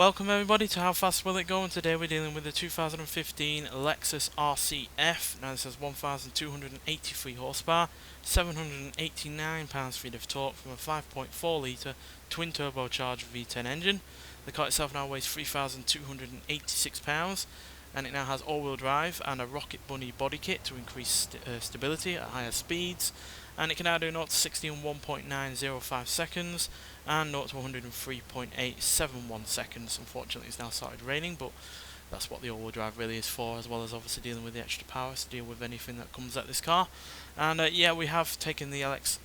Welcome everybody to How Fast Will It Go, and today we're dealing with the 2015 Lexus RCF. Now this has 1,283 horsepower, 789 pounds-feet of torque from a 5.4 litre twin turbocharged V10 engine. The car itself now weighs 3,286 pounds, and it now has all-wheel drive and a Rocket Bunny body kit to increase stability at higher speeds. And it can now do 0 to 60 in 1.905 seconds and 0 to 103.871 seconds. Unfortunately, it's now started raining, but that's what the all-wheel drive really is for, as well as obviously dealing with the extra power to deal with anything that comes at this car. And yeah, we have taken the Lexus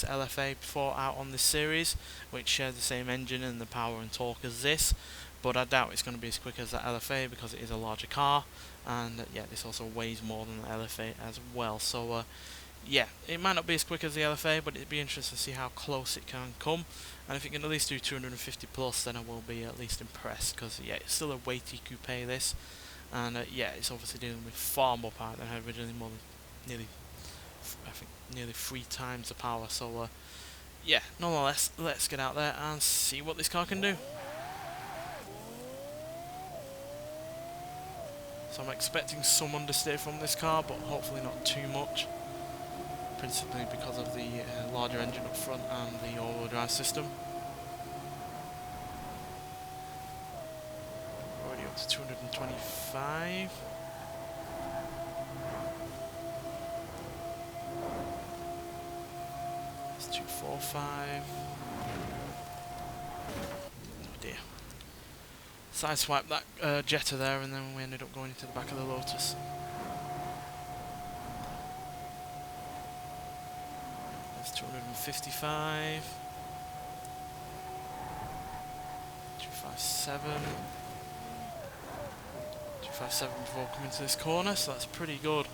LFA before out on this series, which shares the same engine and the power and torque as this, but I doubt it's going to be as quick as that LFA because it is a larger car, and yeah, this also weighs more than the LFA as well. So yeah, it might not be as quick as the LFA, but it'd be interesting to see how close it can come. And if it can at least do 250 plus, then I will be at least impressed, because yeah, it's still a weighty coupe this, and yeah, it's obviously dealing with far more power than I had originally, more than nearly 3 times the power. So yeah, nonetheless, let's get out there and see what this car can do. So I'm expecting some understeer from this car, but hopefully not too much. Principally because of the larger engine up front and the all-wheel drive system. Already up to 225. That's 245. Oh dear. Sideswiped that Jetta there, and then we ended up going into the back of the Lotus. That's 255, 257, 257 before coming to this corner, so that's pretty good.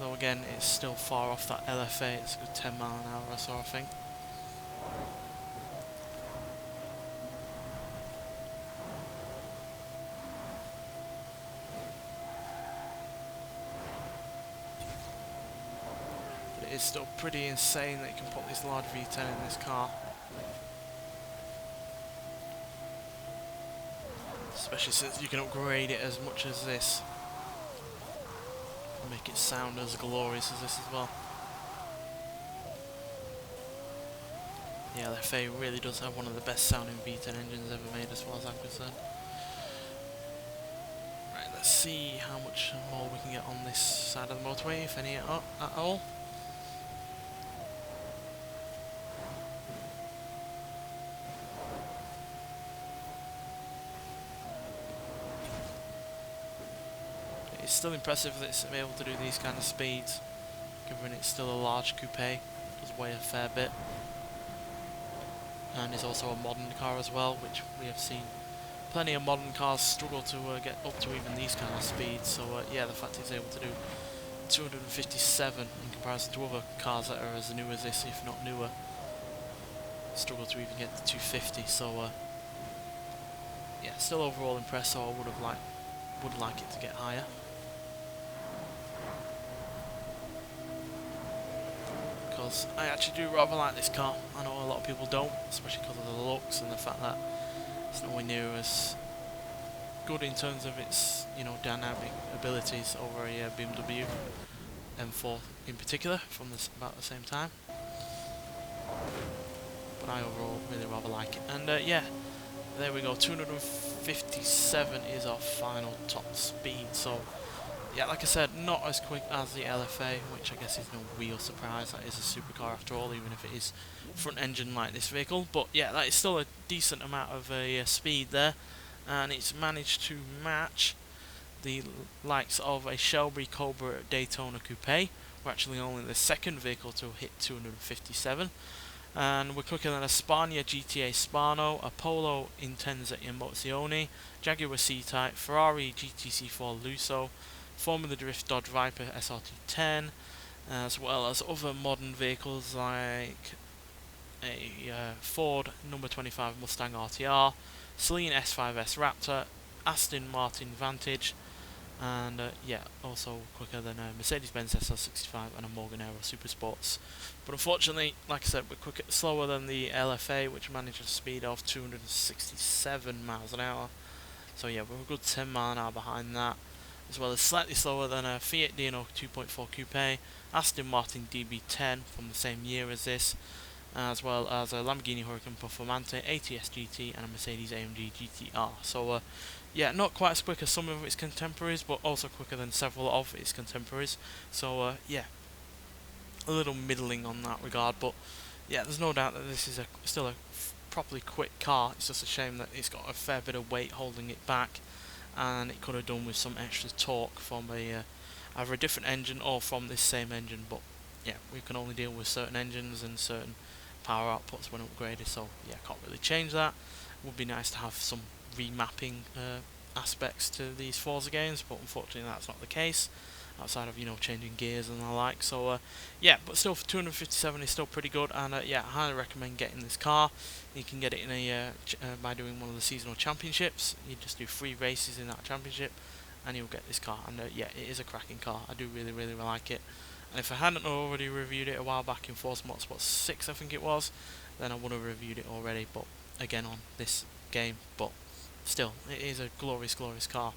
Though again, it's still far off that LFA, it's a good 10 mile an hour or so, I think. It's still pretty insane that you can put this large V10 in this car. Especially since you can upgrade it as much as this. And make it sound as glorious as this as well. Yeah, the LFA really does have one of the best sounding V10 engines ever made, as far as I'm concerned. Right, let's see how much more we can get on this side of the motorway, if any at all. It's still impressive that it's able to do these kind of speeds, given it's still a large coupe. It does weigh a fair bit, and is also a modern car as well, which we have seen plenty of modern cars struggle to get up to even these kind of speeds. So yeah, the fact it's able to do 257 in comparison to other cars that are as new as this, if not newer, struggle to even get to 250. So yeah, still overall impressed. So I would like it to get higher. Because I actually do rather like this car. I know a lot of people don't, especially because of the looks and the fact that it's nowhere near as good in terms of its, you know, dynamic abilities over a BMW M4 in particular from about the same time. But I overall really rather like it. And yeah, there we go. 257 is our final top speed. So yeah, like I said, not as quick as the LFA, which I guess is no real surprise. That is a supercar after all, even if it is front engine like this vehicle. But yeah, that is still a decent amount of speed there, and it's managed to match the likes of a Shelby Cobra Daytona Coupe. We're actually only the second vehicle to hit 257. And we're quicker than a Spagna GTA Spano, a Polo Intenza Emozioni, Jaguar C-Type, Ferrari GTC4 Lusso, Formula Drift Dodge Viper SRT10, as well as other modern vehicles like a Ford number 25 Mustang RTR, Celine S5S Raptor, Aston Martin Vantage, and yeah, also quicker than a Mercedes-Benz SL65 and a Morgan Aero Super Sports. But unfortunately, like I said, we're slower than the LFA, which managed a speed of 267 miles an hour. So yeah, we're a good 10 mile an hour behind that, as well as slightly slower than a Fiat Dino 2.4 Coupe, Aston Martin DB10 from the same year as this, as well as a Lamborghini Huracan Performante ATS GT and a Mercedes AMG GTR. So yeah, not quite as quick as some of its contemporaries, but also quicker than several of its contemporaries. So yeah, a little middling on that regard, but yeah, there's no doubt that this is still a properly quick car. It's just a shame that it's got a fair bit of weight holding it back, and it could have done with some extra torque from either a different engine or from this same engine. But yeah, we can only deal with certain engines and certain power outputs when upgraded, so yeah, can't really change that. It would be nice to have some remapping aspects to these Forza games, but unfortunately that's not the case, outside of, you know, changing gears and the like. So yeah, but still for 257 is still pretty good, and yeah, I highly recommend getting this car. You can get it in by doing one of the seasonal championships. You just do 3 races in that championship and you'll get this car, and yeah, it is a cracking car. I do really like it, and if I hadn't already reviewed it a while back in Forza Motorsport 6, I think it was, then I would have reviewed it already, but again on this game. But still, it is a glorious car,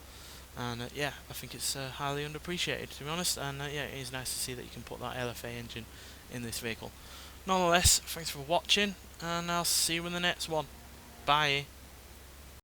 and yeah, I think it's highly underappreciated, to be honest, and yeah, it is nice to see that you can put that LFA engine in this vehicle. Nonetheless, thanks for watching, and I'll see you in the next one. Bye.